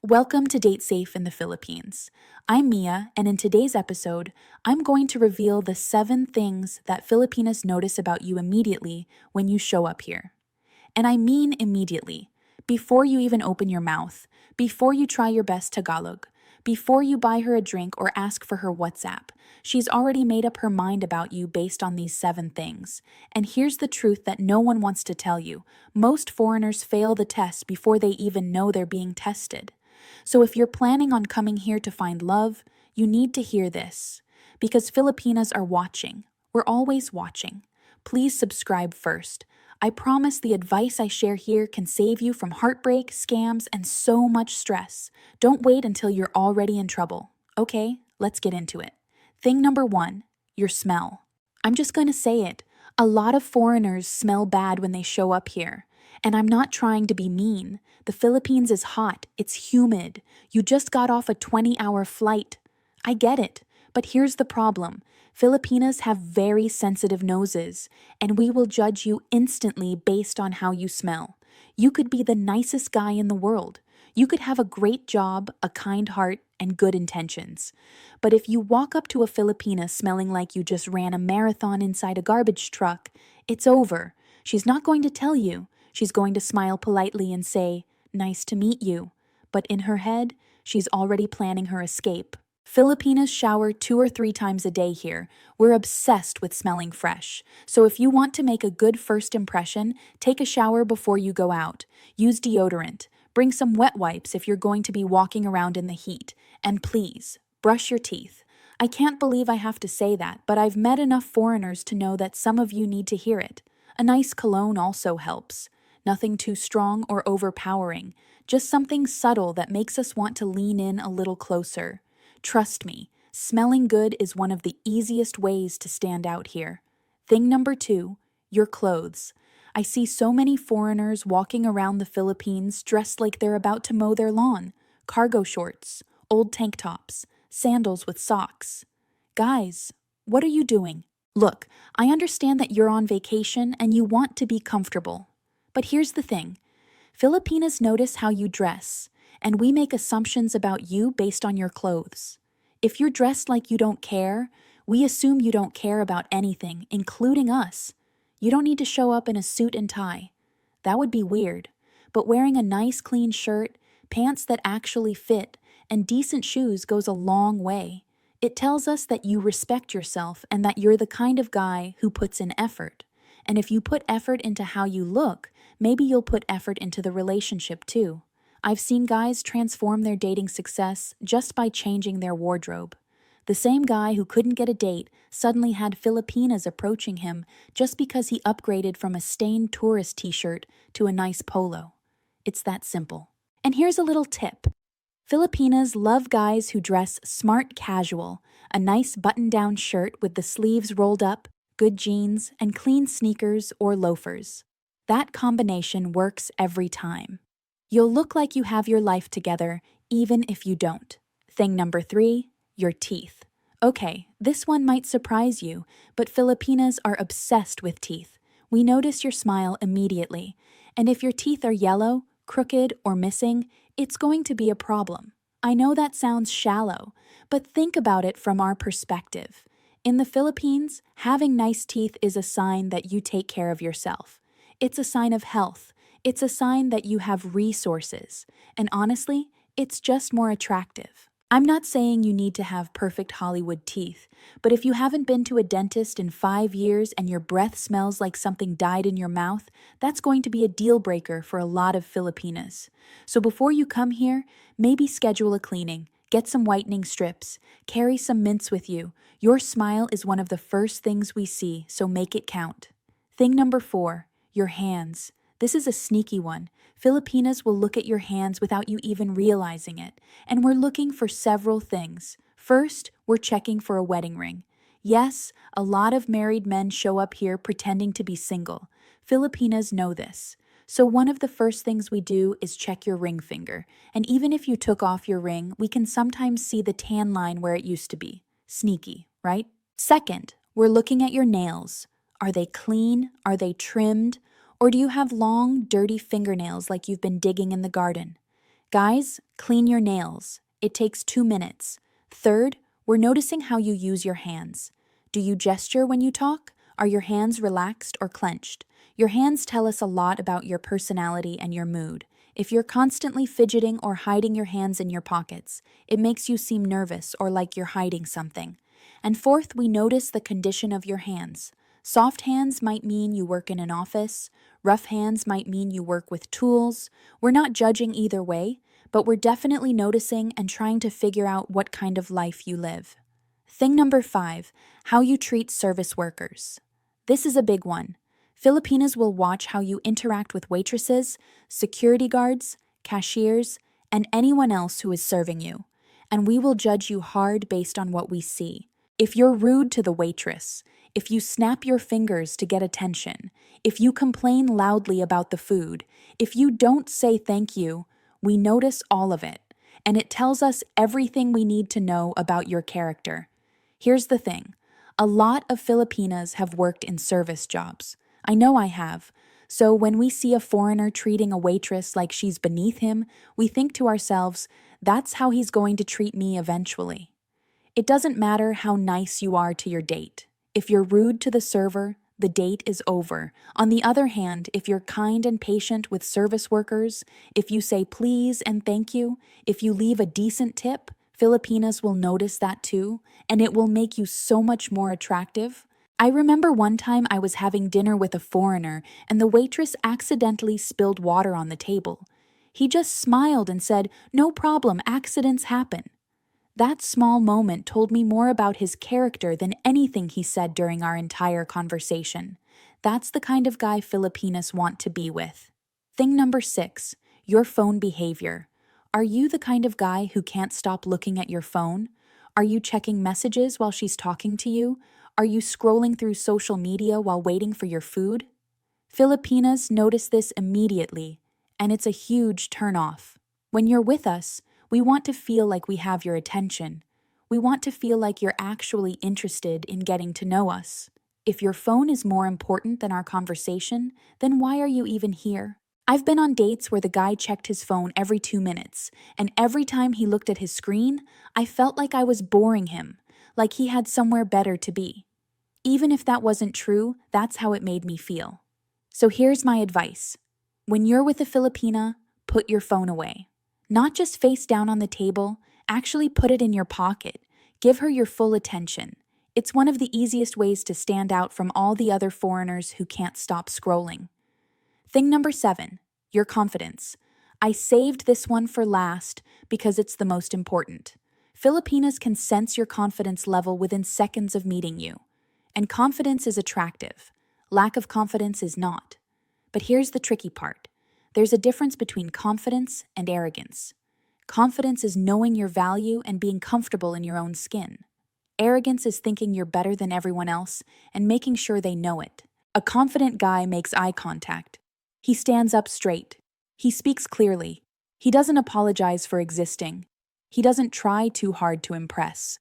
Welcome to Date Safe in the Philippines. I'm Mia, and in today's episode, I'm going to reveal the 7 things that Filipinas notice about you immediately when you show up here. And I mean immediately, before you even open your mouth, before you try your best Tagalog, before you buy her a drink or ask for her WhatsApp. She's already made up her mind about you based on these 7 things. And here's the truth that no one wants to tell you. Most foreigners fail the test before they even know they're being tested. So if you're planning on coming here to find love, you need to hear this. Because Filipinas are watching. We're always watching. Please subscribe first. I promise the advice I share here can save you from heartbreak, scams, and so much stress. Don't wait until you're already in trouble. Okay, let's get into it. Thing number 1, your smell. I'm just going to say it. A lot of foreigners smell bad when they show up here. And I'm not trying to be mean. The Philippines is hot, it's humid. You just got off a 20-hour flight. I get it, but here's the problem. Filipinas have very sensitive noses, and we will judge you instantly based on how you smell. You could be the nicest guy in the world. You could have a great job, a kind heart, and good intentions. But if you walk up to a Filipina smelling like you just ran a marathon inside a garbage truck, it's over. She's not going to tell you. She's going to smile politely and say, "Nice to meet you." But in her head, she's already planning her escape. Filipinas shower 2 or 3 times a day here. We're obsessed with smelling fresh. So if you want to make a good first impression, take a shower before you go out. Use deodorant. Bring some wet wipes if you're going to be walking around in the heat. And please, brush your teeth. I can't believe I have to say that, but I've met enough foreigners to know that some of you need to hear it. A nice cologne also helps. Nothing too strong or overpowering, just something subtle that makes us want to lean in a little closer. Trust me, smelling good is one of the easiest ways to stand out here. Thing number 2, your clothes. I see so many foreigners walking around the Philippines dressed like they're about to mow their lawn. Cargo shorts, old tank tops, sandals with socks. Guys, what are you doing? Look, I understand that you're on vacation and you want to be comfortable. But here's the thing. Filipinas notice how you dress, and we make assumptions about you based on your clothes. If you're dressed like you don't care, we assume you don't care about anything, including us. You don't need to show up in a suit and tie. That would be weird. But wearing a nice clean shirt, pants that actually fit, and decent shoes goes a long way. It tells us that you respect yourself and that you're the kind of guy who puts in effort. And if you put effort into how you look, maybe you'll put effort into the relationship too. I've seen guys transform their dating success just by changing their wardrobe. The same guy who couldn't get a date suddenly had Filipinas approaching him just because he upgraded from a stained tourist t-shirt to a nice polo. It's that simple. And here's a little tip. Filipinas love guys who dress smart casual, a nice button-down shirt with the sleeves rolled up, good jeans, and clean sneakers or loafers. That combination works every time. You'll look like you have your life together, even if you don't. Thing number 3, your teeth. Okay, this one might surprise you, but Filipinas are obsessed with teeth. We notice your smile immediately, and if your teeth are yellow, crooked, or missing, it's going to be a problem. I know that sounds shallow, but think about it from our perspective. In the Philippines, having nice teeth is a sign that you take care of yourself. It's a sign of health. It's a sign that you have resources. And honestly, it's just more attractive. I'm not saying you need to have perfect Hollywood teeth, but if you haven't been to a dentist in 5 years and your breath smells like something died in your mouth, that's going to be a deal breaker for a lot of Filipinas. So before you come here, maybe schedule a cleaning. Get some whitening strips. Carry some mints with you. Your smile is one of the first things we see, so make it count. Thing number 4, your hands. This is a sneaky one. Filipinas will look at your hands without you even realizing it, and we're looking for several things. First, we're checking for a wedding ring. Yes, a lot of married men show up here pretending to be single. Filipinas know this. So one of the first things we do is check your ring finger, and even if you took off your ring, we can sometimes see the tan line where it used to be. Sneaky, right? Second, we're looking at your nails. Are they clean? Are they trimmed? Or do you have long, dirty fingernails like you've been digging in the garden? Guys, clean your nails. It takes 2 minutes. Third, we're noticing how you use your hands. Do you gesture when you talk? Are your hands relaxed or clenched? Your hands tell us a lot about your personality and your mood. If you're constantly fidgeting or hiding your hands in your pockets, it makes you seem nervous or like you're hiding something. And fourth, we notice the condition of your hands. Soft hands might mean you work in an office. Rough hands might mean you work with tools. We're not judging either way, but we're definitely noticing and trying to figure out what kind of life you live. Thing number 5, how you treat service workers. This is a big one. Filipinas will watch how you interact with waitresses, security guards, cashiers, and anyone else who is serving you. And we will judge you hard based on what we see. If you're rude to the waitress, if you snap your fingers to get attention, if you complain loudly about the food, if you don't say thank you, we notice all of it, and it tells us everything we need to know about your character. Here's the thing. A lot of Filipinas have worked in service jobs. I know I have. So when we see a foreigner treating a waitress like she's beneath him, we think to ourselves, that's how he's going to treat me eventually. It doesn't matter how nice you are to your date. If you're rude to the server, the date is over. On the other hand, if you're kind and patient with service workers, if you say please and thank you, if you leave a decent tip, Filipinas will notice that too, and it will make you so much more attractive. I remember one time I was having dinner with a foreigner and the waitress accidentally spilled water on the table. He just smiled and said, "No problem, accidents happen." That small moment told me more about his character than anything he said during our entire conversation. That's the kind of guy Filipinas want to be with. Thing number 6, your phone behavior. Are you the kind of guy who can't stop looking at your phone? Are you checking messages while she's talking to you? Are you scrolling through social media while waiting for your food? Filipinas notice this immediately, and it's a huge turnoff. When you're with us, we want to feel like we have your attention. We want to feel like you're actually interested in getting to know us. If your phone is more important than our conversation, then why are you even here? I've been on dates where the guy checked his phone every 2 minutes, and every time he looked at his screen, I felt like I was boring him, like he had somewhere better to be. Even if that wasn't true, that's how it made me feel. So here's my advice. When you're with a Filipina, put your phone away. Not just face down on the table, actually put it in your pocket. Give her your full attention. It's one of the easiest ways to stand out from all the other foreigners who can't stop scrolling. Thing number 7, your confidence. I saved this one for last because it's the most important. Filipinas can sense your confidence level within seconds of meeting you. And confidence is attractive. Lack of confidence is not. But here's the tricky part. There's a difference between confidence and arrogance. Confidence is knowing your value and being comfortable in your own skin. Arrogance is thinking you're better than everyone else and making sure they know it. A confident guy makes eye contact. He stands up straight. He speaks clearly. He doesn't apologize for existing. He doesn't try too hard to impress.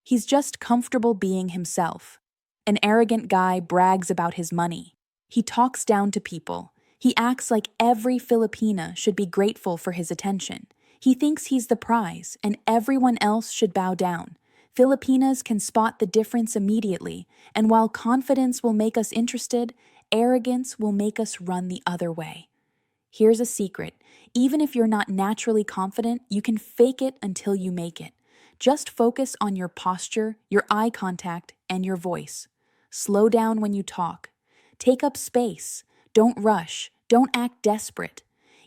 He's just comfortable being himself. An arrogant guy brags about his money. He talks down to people. He acts like every Filipina should be grateful for his attention. He thinks he's the prize, and everyone else should bow down. Filipinas can spot the difference immediately, and while confidence will make us interested, arrogance will make us run the other way. Here's a secret. Even if you're not naturally confident, you can fake it until you make it. Just focus on your posture, your eye contact, and your voice. Slow down when you talk. Take up space. Don't rush. Don't act desperate.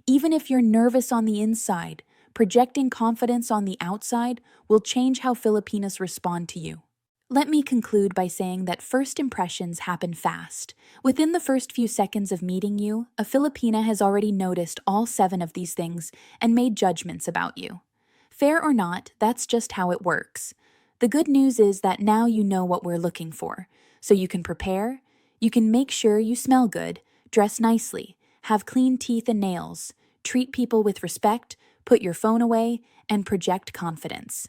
Even if you're nervous on the inside, projecting confidence on the outside will change how Filipinas respond to you. Let me conclude by saying that first impressions happen fast. Within the first few seconds of meeting you, a Filipina has already noticed all 7 of these things and made judgments about you. Fair or not, that's just how it works. The good news is that now you know what we're looking for, so you can prepare, you can make sure you smell good, dress nicely, have clean teeth and nails, treat people with respect, put your phone away, and project confidence.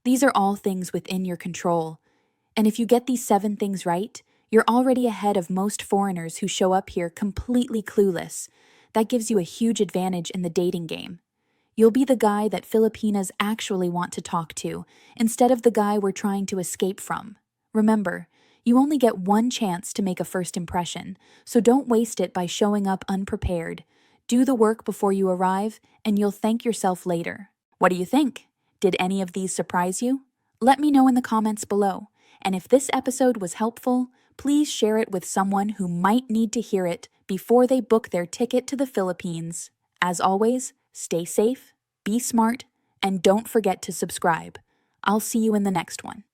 These are all things within your control. And if you get these 7 things right, you're already ahead of most foreigners who show up here completely clueless. That gives you a huge advantage in the dating game. You'll be the guy that Filipinas actually want to talk to, instead of the guy we're trying to escape from. Remember, you only get one chance to make a first impression, so don't waste it by showing up unprepared. Do the work before you arrive, and you'll thank yourself later. What do you think? Did any of these surprise you? Let me know in the comments below. And if this episode was helpful, please share it with someone who might need to hear it before they book their ticket to the Philippines. As always, stay safe, be smart, and don't forget to subscribe. I'll see you in the next one.